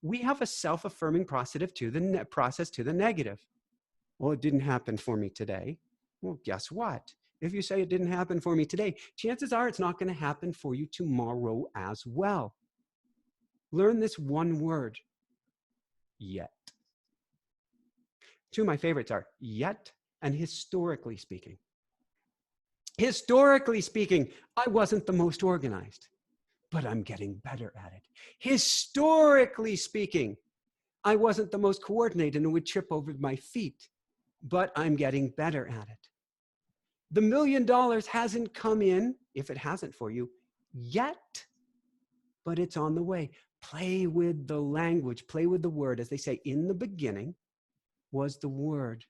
We have a self-affirming process to the negative. Well, it didn't happen for me today. Well, guess what? If you say it didn't happen for me today, chances are it's not going to happen for you tomorrow as well. Learn this one word, yet. Two of my favorites are yet and historically speaking. Historically speaking, I wasn't the most organized, but I'm getting better at it. Historically speaking, I wasn't the most coordinated and would trip over my feet, but I'm getting better at it. The $1 million hasn't come in, if it hasn't for you, yet, but it's on the way. Play with the language, play with the word. As they say, in the beginning, was the word.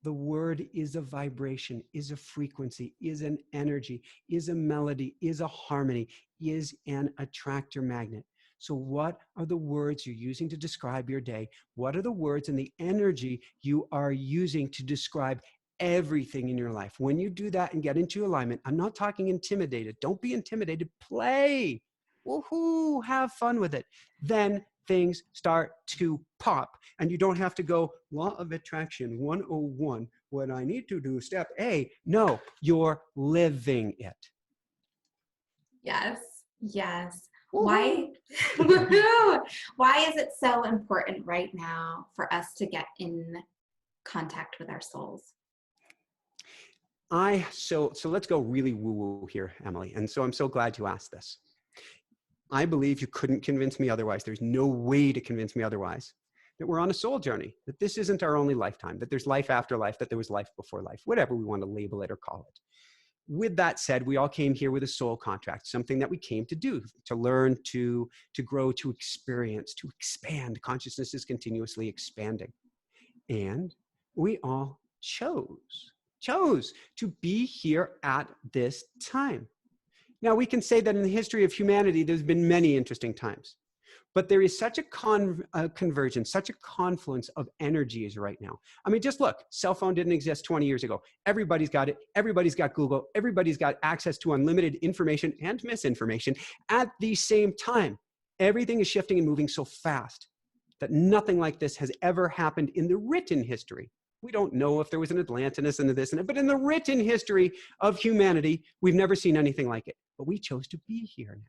The word is a vibration, is a frequency, is an energy, is a melody, is a harmony, is an attractor magnet. So what are the words you're using to describe your day? What are the words and the energy you are using to describe everything in your life? When you do that and get into alignment, I'm not talking intimidated. Don't be intimidated. Play. Woohoo, have fun with it. Then things start to pop, and you don't have to go law of attraction 101. What I need to do, step A. No, you're living it. Yes. Yes. Woohoo. Why? Woohoo! Why is it so important right now for us to get in contact with our souls? So let's go really woo-woo here, Emily. And so I'm so glad you asked this. I believe you couldn't convince me otherwise. There's no way to convince me otherwise that we're on a soul journey, that this isn't our only lifetime, that there's life after life, that there was life before life, whatever we want to label it or call it. With that said, we all came here with a soul contract, something that we came to do, to learn, to grow, to experience, to expand. Consciousness is continuously expanding. And we all chose to be here at this time. Now, we can say that in the history of humanity, there's been many interesting times, but there is such a convergence, such a confluence of energies right now. I mean, just look, cell phone didn't exist 20 years ago. Everybody's got it. Everybody's got Google. Everybody's got access to unlimited information and misinformation at the same time. Everything is shifting and moving so fast that nothing like this has ever happened in the written history. We don't know if there was an Atlantis and this and that, but in the written history of humanity, we've never seen anything like it. But we chose to be here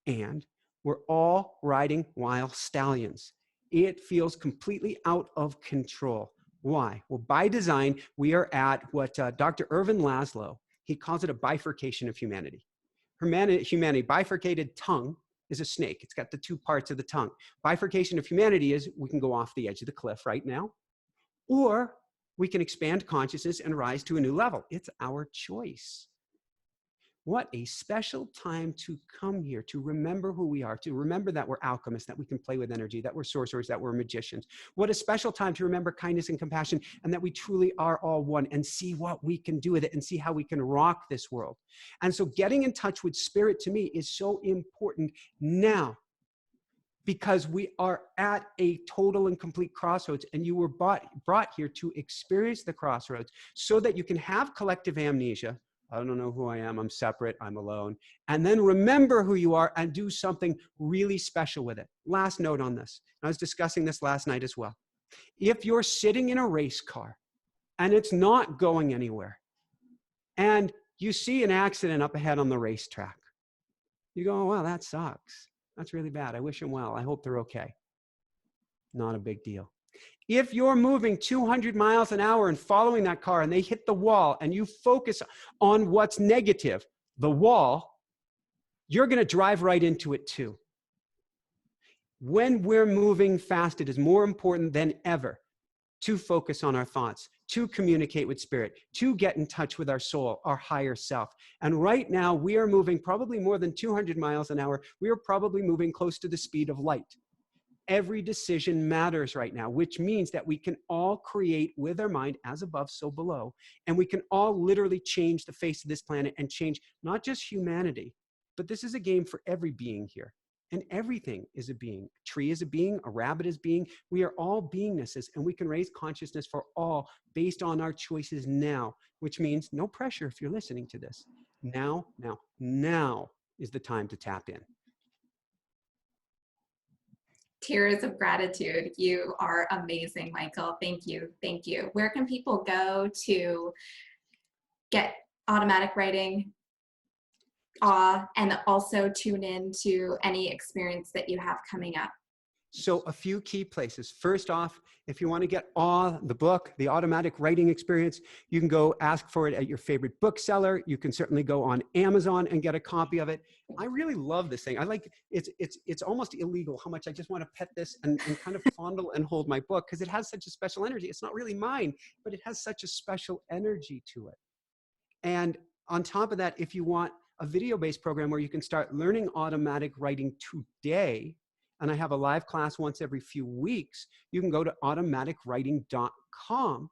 now. And we're all riding wild stallions. It feels completely out of control. Why? Well, by design, we are at what Dr. Ervin Laszlo, he calls it a bifurcation of humanity. Humanity, bifurcated tongue is a snake. It's got the two parts of the tongue. Bifurcation of humanity is we can go off the edge of the cliff right now, or we can expand consciousness and rise to a new level. It's our choice. What a special time to come here, to remember who we are, to remember that we're alchemists, that we can play with energy, that we're sorcerers, that we're magicians. What a special time to remember kindness and compassion, and that we truly are all one, and see what we can do with it and see how we can rock this world. And so getting in touch with spirit to me is so important now, because we are at a total and complete crossroads, and you were brought here to experience the crossroads so that you can have collective amnesia. I don't know who I am. I'm separate. I'm alone. And then remember who you are and do something really special with it. Last note on this. I was discussing this last night as well. If you're sitting in a race car and it's not going anywhere, and you see an accident up ahead on the racetrack, you go, oh, wow, that sucks. That's really bad. I wish them well. I hope they're okay. Not a big deal. If you're moving 200 miles an hour and following that car and they hit the wall and you focus on what's negative, the wall, you're going to drive right into it too. When we're moving fast, it is more important than ever to focus on our thoughts, to communicate with spirit, to get in touch with our soul, our higher self. And right now, we are moving probably more than 200 miles an hour. We are probably moving close to the speed of light. Every decision matters right now, which means that we can all create with our mind as above, so below. And we can all literally change the face of this planet and change not just humanity, but this is a game for every being here. And everything is a being. A tree is a being, a rabbit is being. We are all beingnesses, and we can raise consciousness for all based on our choices now, which means no pressure if you're listening to this. Now is the time to tap in. Tears of gratitude. You are amazing, Michael. Thank you. Thank you. Where can people go to get automatic writing, and also tune in to any experience that you have coming up? So a few key places. First off, if you want to get the book, the automatic writing experience, you can go ask for it at your favorite bookseller. You can certainly go on Amazon and get a copy of it. I really love this thing. I like it's almost illegal how much I just want to pet this and kind of fondle and hold my book, because it has such a special energy. It's not really mine, but it has such a special energy to it. And on top of that, if you want a video-based program where you can start learning automatic writing today, and I have a live class once every few weeks, you can go to automaticwriting.com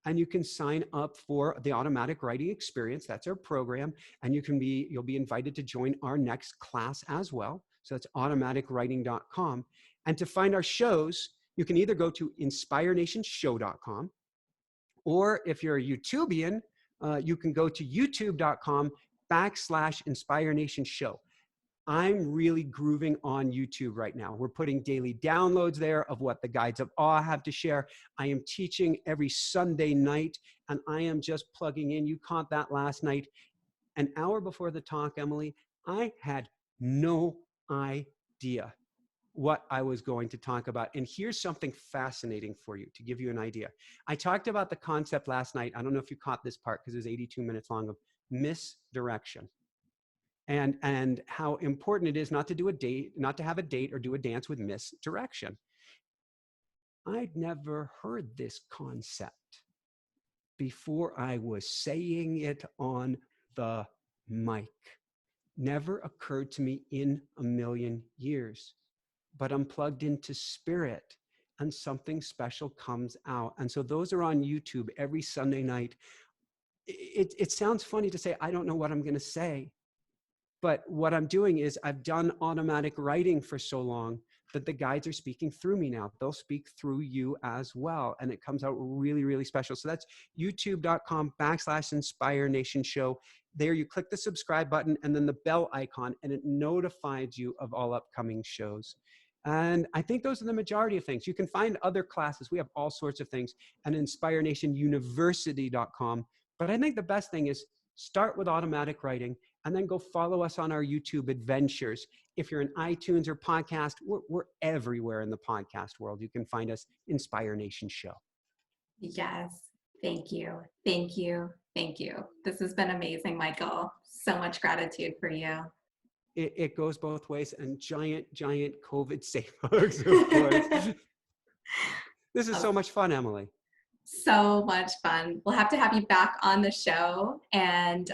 and you can sign up for the automatic writing experience. That's our program. And you'll be invited to join our next class as well. So that's automaticwriting.com. And to find our shows, you can either go to inspirenationshow.com, or if you're a YouTubian, you can go to youtube.com/InspireNationShow. I'm really grooving on YouTube right now. We're putting daily downloads there of what the Guides of Awe have to share. I am teaching every Sunday night, and I am just plugging in. You caught that last night. An hour before the talk, Emily, I had no idea what I was going to talk about. And here's something fascinating for you to give you an idea. I talked about the concept last night. I don't know if you caught this part because it was 82 minutes long, of misdirection. And how important it is not to have a date or do a dance with misdirection. I'd never heard this concept before I was saying it on the mic. Never occurred to me in a million years. But I'm plugged into spirit and something special comes out. And so those are on YouTube every Sunday night. It sounds funny to say, I don't know what I'm going to say. But what I'm doing is I've done automatic writing for so long that the guides are speaking through me now. They'll speak through you as well. And it comes out really, really special. So that's youtube.com/InspireNationShow. There you click the subscribe button and then the bell icon, and it notifies you of all upcoming shows. And I think those are the majority of things. You can find other classes. We have all sorts of things at InspireNationUniversity.com. But I think the best thing is start with automatic writing and then go follow us on our YouTube adventures. If you're in iTunes or podcast, we're everywhere in the podcast world. You can find us, Inspire Nation Show. Yes. Thank you. Thank you. Thank you. This has been amazing, Michael. So much gratitude for you. It goes both ways, and giant COVID safe hugs, of course. This is so much fun, Emily. So much fun. We'll have to have you back on the show, and